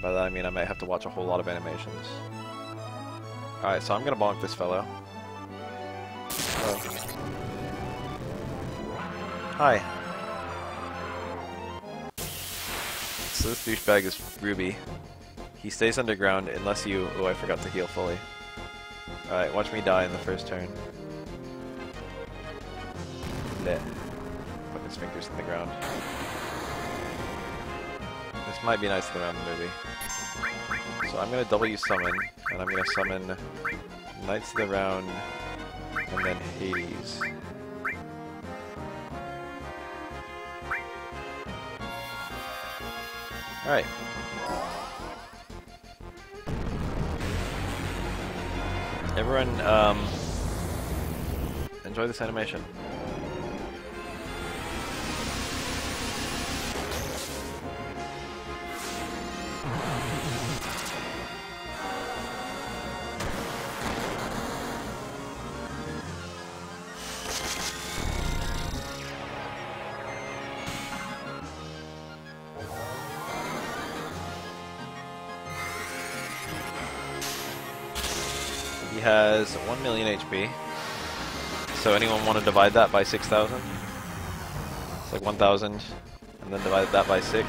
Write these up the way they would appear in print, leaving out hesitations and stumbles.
And by that I mean I might have to watch a whole lot of animations. Alright, so I'm gonna bonk this fellow. Oh. Hi. So this douchebag is Ruby. He stays underground unless you... Oh, I forgot to heal fully. Alright, watch me die in the first turn. Lit. Put his fingers in the ground. This might be nice to around the movie. So I'm gonna W summon, and I'm gonna summon Knights of the Round, and then Hades. Alright. Everyone, enjoy this animation. He has 1 million HP. So anyone want to divide that by 6,000? It's like 1,000, and then divide that by 6.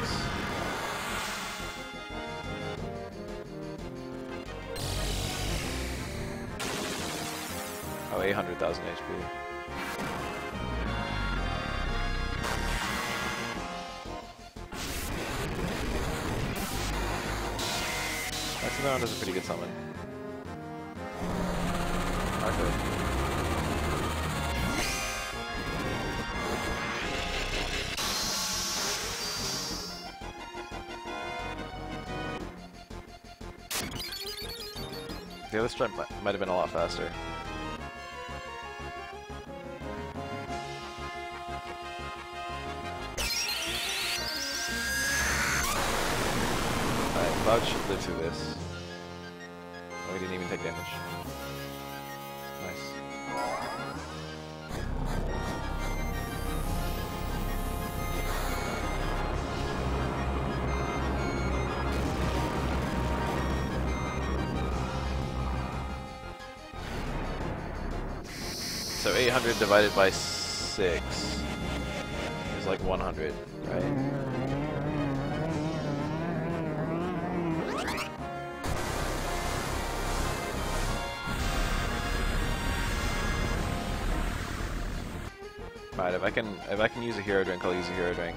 Oh, 800,000 HP. That's around is a pretty good summon. Okay. The other strike might have been a lot faster. Alright, Cloud should live through this. Oh, he didn't even take damage. Nice. So 800 divided by 6 is like 100, right? Alright, if I can use a hero drink, I'll use a hero drink.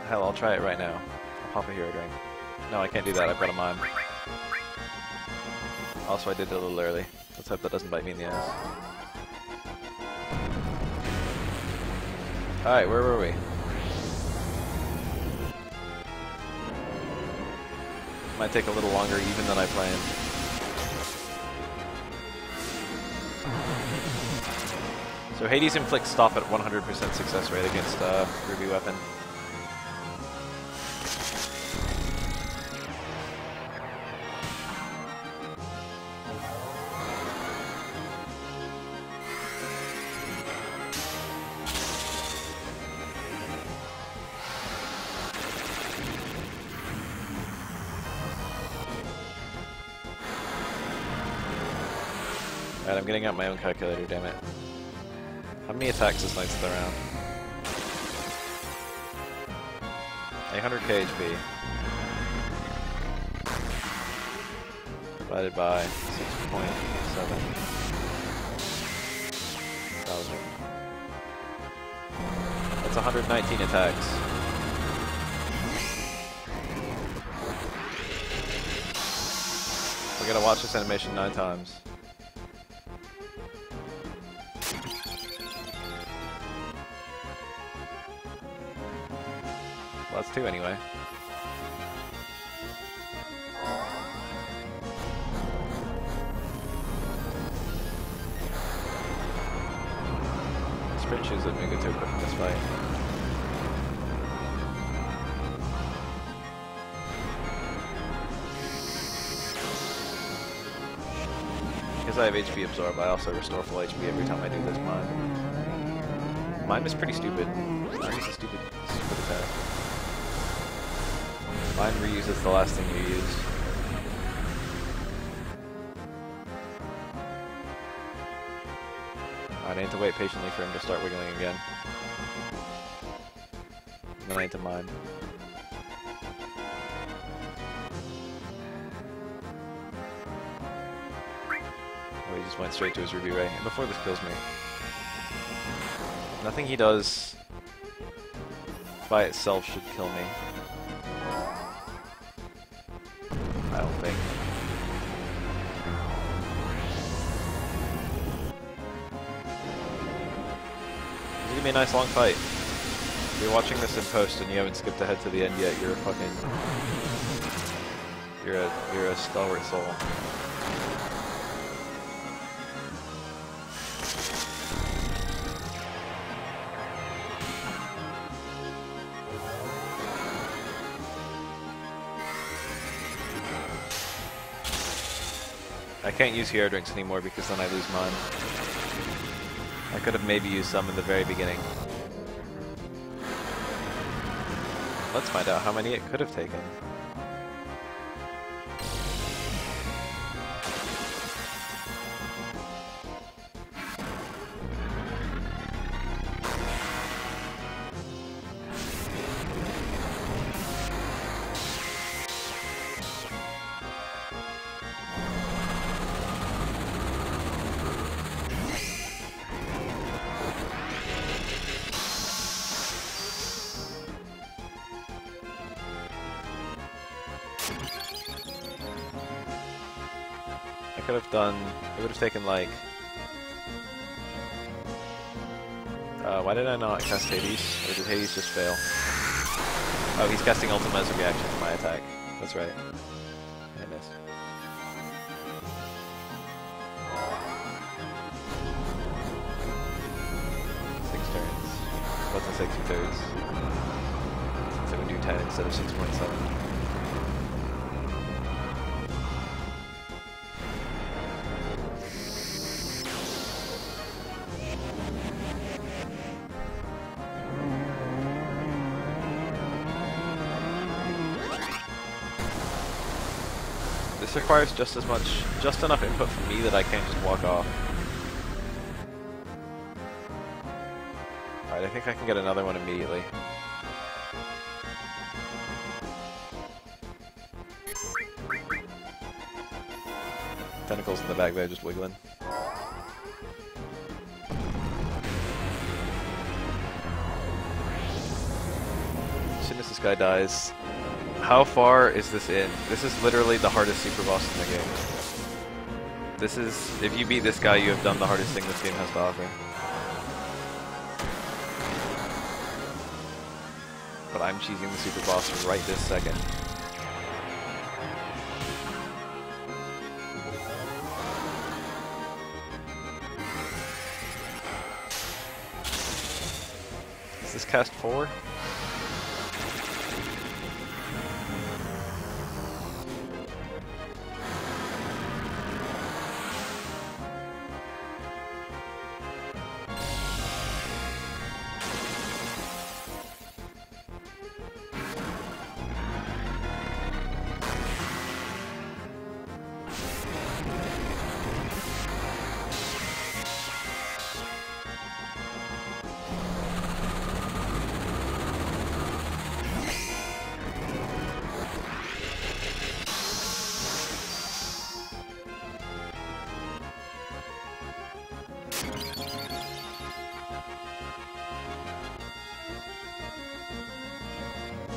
Hell, I'll try it right now. I'll pop a hero drink. No, I can't do that, I've got a mime. Also, I did it a little early. Let's hope that doesn't bite me in the ass. Alright, where were we? Might take a little longer even than I planned. So Hades inflicts stop at 100% success rate against Ruby weapon. Alright, I'm getting out my own calculator, damn it. How many attacks is Knights of the Round? 800k HP. Divided by 6.7 thousand. That's 119 attacks. We gotta watch this animation 9 times. Well, that's 2 anyway. Sprint shoes would make it too quick in this fight. Because I have HP absorb, I also restore full HP every time I do this mime. Mime is pretty stupid. Mime is a stupid attack. Mine reuses the last thing you used. I need to wait patiently for him to start wiggling again. And then I need to mine. Oh, he just went straight to his Ruby Ray. And before this kills me. Nothing he does by itself should kill me. I don't think. It's gonna be a nice long fight. If you're watching this in post and you haven't skipped ahead to the end yet, you're a fucking... You're a stalwart soul. I can't use hero drinks anymore because then I lose mine. I could have maybe used some in the very beginning. Let's find out how many it could have taken. I could have done, it would have taken like, why did I not cast Hades? Or did Hades just fail? Oh, he's casting Ultima as a reaction to my attack. That's right. I missed. Six turns. What's a 6 2/3? So we do 10 instead of 6.7. This requires just enough input from me that I can't just walk off. Alright, I think I can get another one immediately. Tentacles in the bag there, just wiggling. As soon as this guy dies, how far is this in? This is literally the hardest super boss in the game. This is, if you beat this guy, you have done the hardest thing this game has to offer. But I'm cheesing the super boss right this second. Is this cast 4?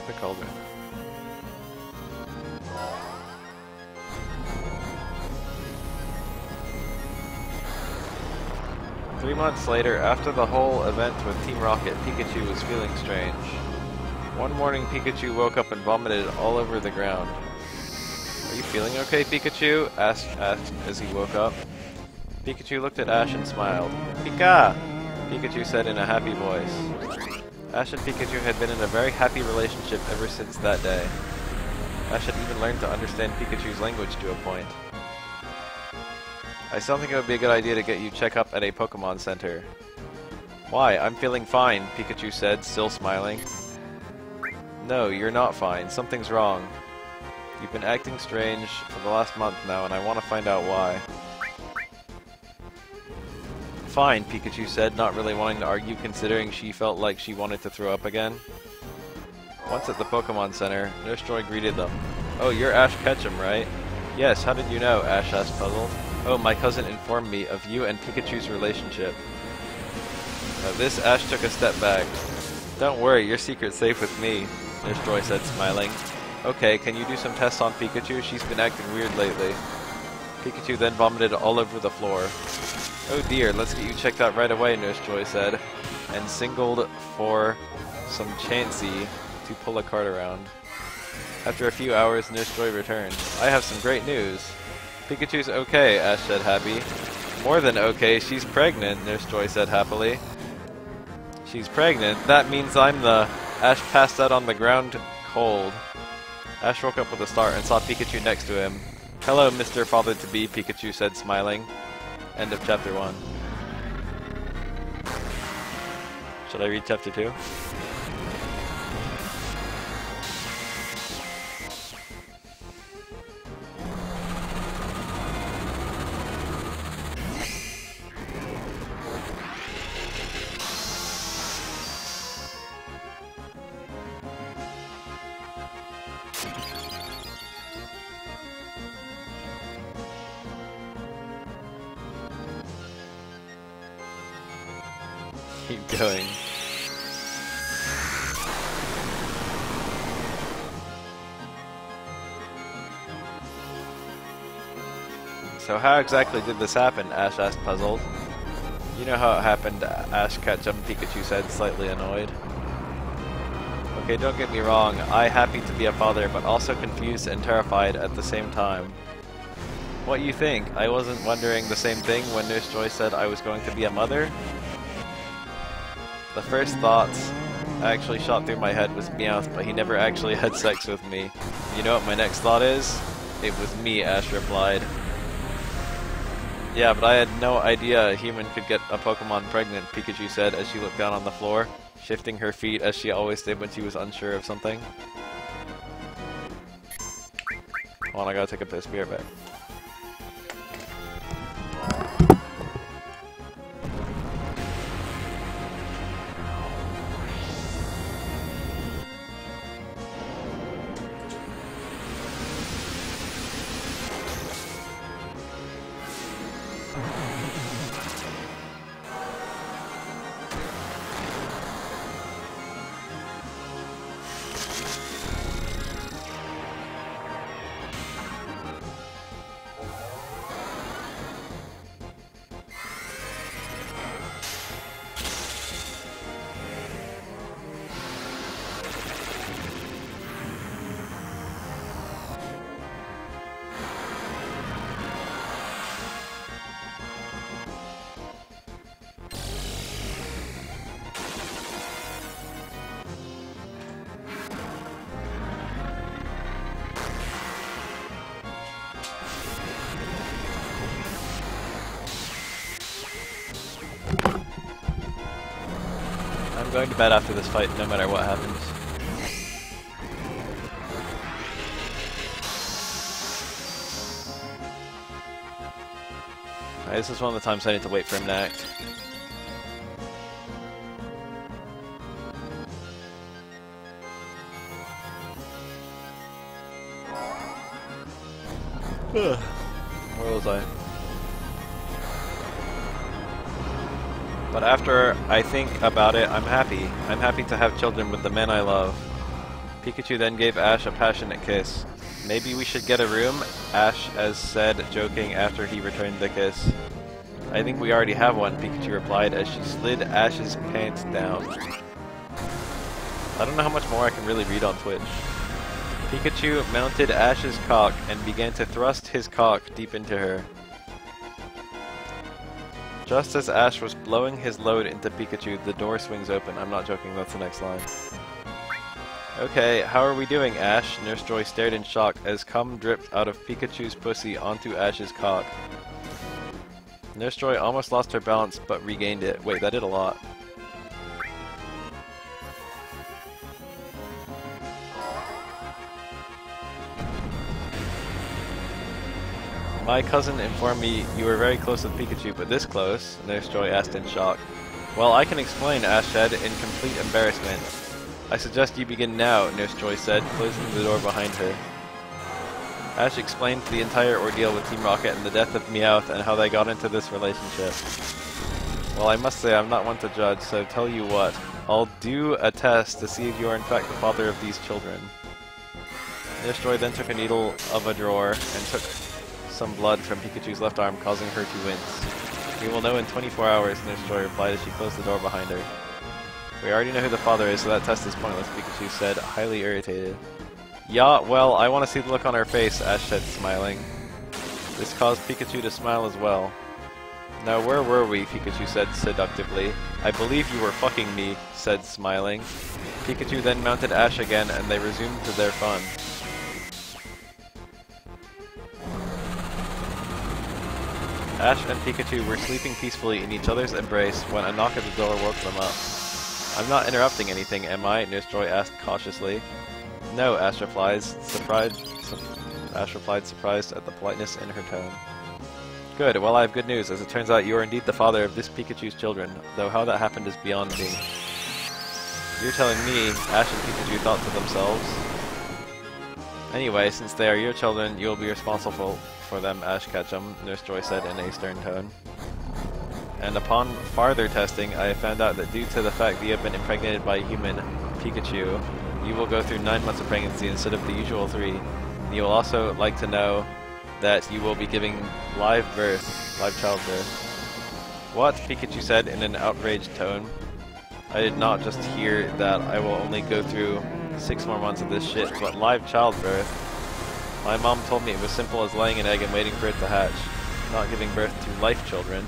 The cauldron. Three months later, after the whole event with Team Rocket, Pikachu was feeling strange. One morning, Pikachu woke up and vomited all over the ground. Are you feeling okay, Pikachu? Asked as he woke up. Pikachu looked at Ash and smiled. Pika! Pikachu said in a happy voice. Ash and Pikachu had been in a very happy relationship ever since that day. Ash had even learned to understand Pikachu's language to a point. I still think it would be a good idea to get you check up at a Pokemon Center. Why? I'm feeling fine, Pikachu said, still smiling. No, you're not fine. Something's wrong. You've been acting strange for the last month now, and I want to find out why. Fine, Pikachu said, not really wanting to argue considering she felt like she wanted to throw up again. Once at the Pokemon Center, Nurse Joy greeted them. Oh, you're Ash Ketchum, right? Yes, how did you know? Ash asked, puzzled. Oh, my cousin informed me of you and Pikachu's relationship. At this, Ash took a step back. Don't worry, your secret's safe with me, Nurse Joy said, smiling. Okay, can you do some tests on Pikachu? She's been acting weird lately. Pikachu then vomited all over the floor. Oh dear, let's get you checked out right away, Nurse Joy said, and signaled for some Chansey to pull a cart around. After a few hours, Nurse Joy returned. I have some great news. Pikachu's okay, Ash said happy. More than okay, she's pregnant, Nurse Joy said happily. She's pregnant? That means I'm the... Ash passed out on the ground cold. Ash woke up with a start and saw Pikachu next to him. Hello, Mr. Father-to-be, Pikachu said, smiling. End of Chapter 1. Should I read Chapter 2? Keep going. So how exactly did this happen? Ash asked, puzzled. You know how it happened, Ash Ketchum, Pikachu said, slightly annoyed. Okay, don't get me wrong, I'm happy to be a father, but also confused and terrified at the same time. What you think? I wasn't wondering the same thing when Nurse Joy said I was going to be a mother? The first thoughts actually shot through my head was Meowth, but he never actually had sex with me. You know what my next thought is? It was me, Ash replied. Yeah, but I had no idea a human could get a Pokemon pregnant, Pikachu said as she looked down on the floor, shifting her feet as she always did when she was unsure of something. Hold on, I gotta take a piss. Be right back. I'm going to bed after this fight, no matter what happens. Alright, this is one of the times I need to wait for him to act. Where was I? But after I think about it, I'm happy. I'm happy to have children with the men I love. Pikachu then gave Ash a passionate kiss. Maybe we should get a room, Ash as said, joking after he returned the kiss. I think we already have one, Pikachu replied as she slid Ash's pants down. I don't know how much more I can really read on Twitch. Pikachu mounted Ash's cock and began to thrust his cock deep into her. Just as Ash was blowing his load into Pikachu, the door swings open. I'm not joking, that's the next line. Okay, how are we doing, Ash? Nurse Joy stared in shock as cum dripped out of Pikachu's pussy onto Ash's cock. Nurse Joy almost lost her balance, but regained it. Wait, that did a lot. My cousin informed me you were very close with Pikachu, but this close? Nurse Joy asked in shock. Well, I can explain, Ash said in complete embarrassment. I suggest you begin now, Nurse Joy said, closing the door behind her. Ash explained the entire ordeal with Team Rocket and the death of Meowth and how they got into this relationship. Well, I must say I'm not one to judge, so tell you what. I'll do a test to see if you are in fact the father of these children. Nurse Joy then took a needle of a drawer and took some blood from Pikachu's left arm, causing her to wince. We will know in 24 hours, Nurse Joy replied as she closed the door behind her. We already know who the father is, so that test is pointless, Pikachu said, highly irritated. Yeah, well, I want to see the look on her face, Ash said, smiling. This caused Pikachu to smile as well. Now where were we, Pikachu said seductively. I believe you were fucking me, said smiling. Pikachu then mounted Ash again and they resumed their fun. Ash and Pikachu were sleeping peacefully in each other's embrace when a knock at the door woke them up. I'm not interrupting anything, am I? Nurse Joy asked cautiously. No, Ash replied, surprised at the politeness in her tone. Good, well I have good news. As it turns out, you are indeed the father of this Pikachu's children, though how that happened is beyond me. You're telling me, Ash and Pikachu thought to themselves. Anyway, since they are your children, you will be responsible for them, Ash Ketchum, Nurse Joy said in a stern tone. And upon farther testing, I have found out that due to the fact that you have been impregnated by a human, Pikachu, you will go through 9 months of pregnancy instead of the usual 3. And you will also like to know that you will be giving live childbirth. What? Pikachu said in an outraged tone. I did not just hear that I will only go through 6 more months of this shit, but live childbirth. My mom told me it was simple as laying an egg and waiting for it to hatch, not giving birth to life children.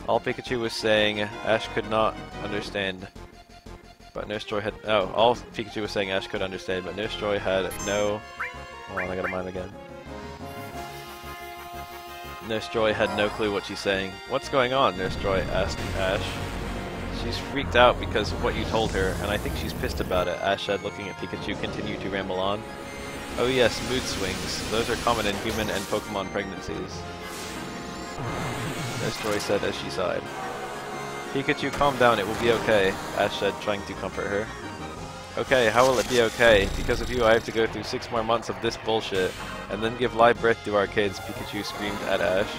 All Pikachu was saying, Ash could not understand. But Nurse Joy had... Oh, all Pikachu was saying Ash could understand, but Nurse Joy had no... Hold on, I gotta mime again. Nurse Joy had no clue what she's saying. What's going on? Nurse Joy asked Ash. She's freaked out because of what you told her, and I think she's pissed about it, Ash said, looking at Pikachu continue to ramble on. Oh yes, mood swings. Those are common in human and Pokemon pregnancies. Nurse Joy said as she sighed. Pikachu, calm down, it will be okay, Ash said, trying to comfort her. Okay, how will it be okay? Because of you I have to go through 6 more months of this bullshit, and then give live birth to our kids, Pikachu screamed at Ash.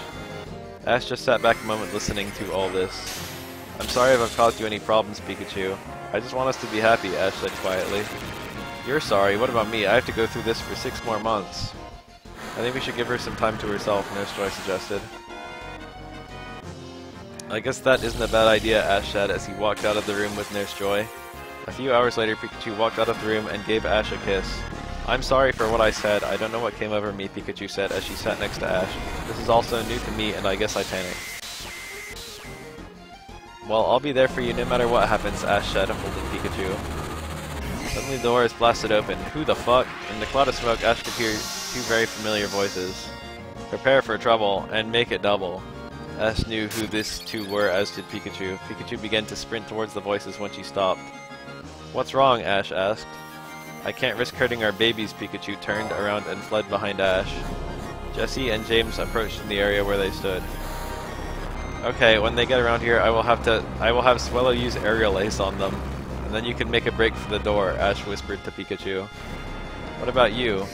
Ash just sat back a moment listening to all this. I'm sorry if I've caused you any problems, Pikachu. I just want us to be happy, Ash said quietly. You're sorry, what about me? I have to go through this for 6 more months. I think we should give her some time to herself, Nurse Joy suggested. I guess that isn't a bad idea, Ash said as he walked out of the room with Nurse Joy. A few hours later, Pikachu walked out of the room and gave Ash a kiss. I'm sorry for what I said, I don't know what came over me, Pikachu said as she sat next to Ash. This is also new to me and I guess I panicked. Well, I'll be there for you no matter what happens, Ash said, holding Pikachu. Suddenly the door is blasted open. Who the fuck? In the cloud of smoke, Ash could hear 2 very familiar voices. Prepare for trouble, and make it double. Ash knew who these 2 were, as did Pikachu. Pikachu began to sprint towards the voices when she stopped. What's wrong? Ash asked. I can't risk hurting our babies, Pikachu turned around and fled behind Ash. Jesse and James approached in the area where they stood. Okay, when they get around here, I will have Swellow use Aerial Ace on them, and then you can make a break for the door, Ash whispered to Pikachu. What about you?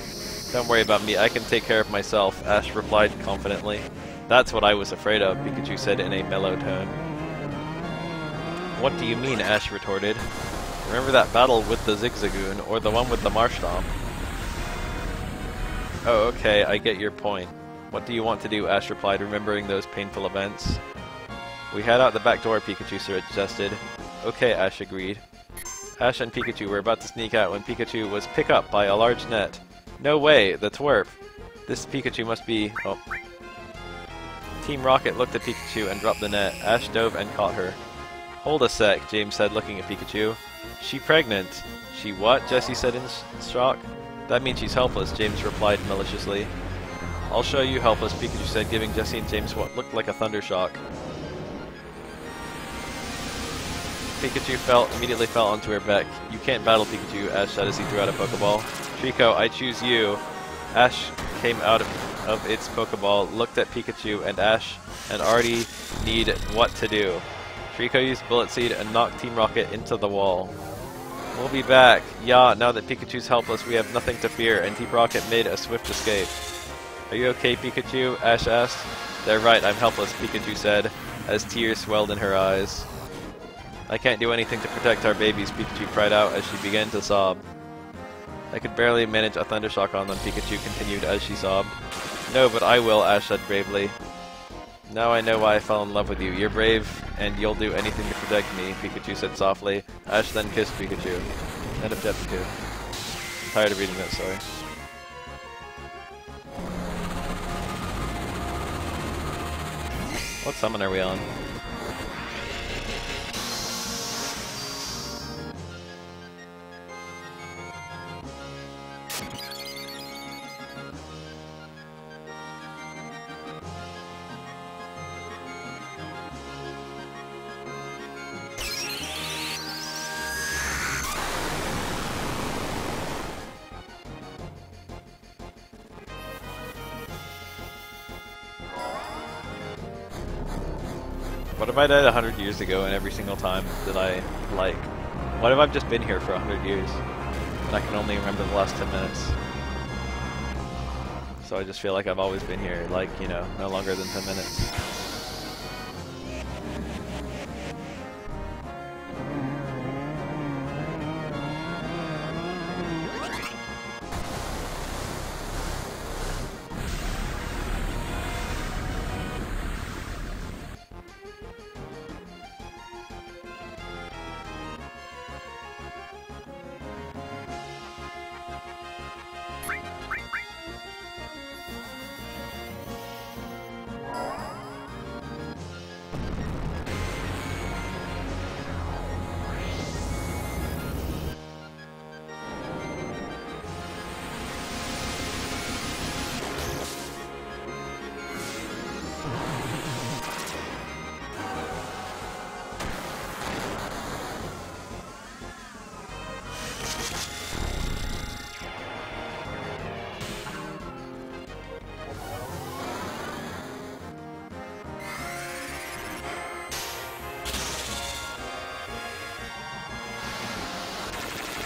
Don't worry about me, I can take care of myself, Ash replied confidently. That's what I was afraid of, Pikachu said in a mellow tone. What do you mean? Ash retorted. Remember that battle with the Zigzagoon, or the one with the Marshtomp? Oh, okay, I get your point. What do you want to do? Ash replied, remembering those painful events. We head out the back door, Pikachu suggested. Okay, Ash agreed. Ash and Pikachu were about to sneak out when Pikachu was picked up by a large net. No way, the twerp. This Pikachu must be... Oh. Team Rocket looked at Pikachu and dropped the net. Ash dove and caught her. Hold a sec, James said, looking at Pikachu. She pregnant. She what? Jesse said in shock. That means she's helpless, James replied maliciously. I'll show you helpless, Pikachu said, giving Jesse and James what looked like a thunder shock. Pikachu immediately fell onto her back. You can't battle Pikachu, Ash said as he threw out a Pokeball. Trico, I choose you. Ash came out of of its Pokeball looked at Pikachu and Ash and already need what to do. Trico used Bullet Seed and knocked Team Rocket into the wall. We'll be back. Yeah, now that Pikachu's helpless, we have nothing to fear, and Team Rocket made a swift escape. Are you okay, Pikachu? Ash asked. They're right, I'm helpless, Pikachu said, as tears swelled in her eyes. I can't do anything to protect our babies, Pikachu cried out as she began to sob. I could barely manage a Thundershock on them, Pikachu continued as she sobbed. No, but I will, Ash said bravely. Now I know why I fell in love with you. You're brave, and you'll do anything to protect me, Pikachu said softly. Ash then kissed Pikachu. End of chapter 2. I'm tired of reading that story. What summon are we on? What if I died 100 years ago and every single time that I, like... What if I've just been here for 100 years and I can only remember the last 10 minutes? So I just feel like I've always been here, like, you know, no longer than 10 minutes.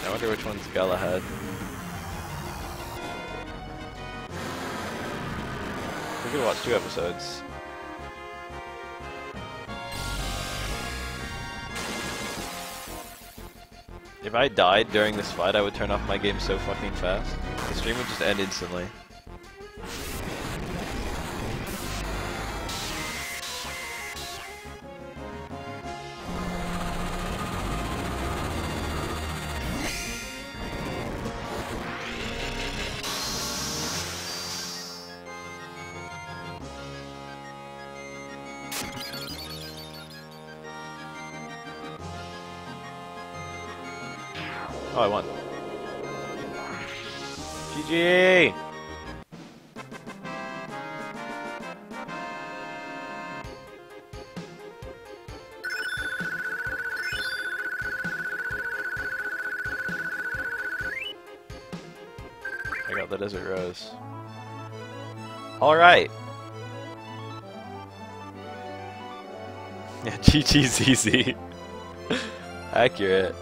I wonder which one's Galahad. We could watch 2 episodes. If I died during this fight, I would turn off my game so fucking fast. The stream would just end instantly. Oh, I won. GG! I got the Desert Rose. Alright! Yeah, GG's easy. Accurate.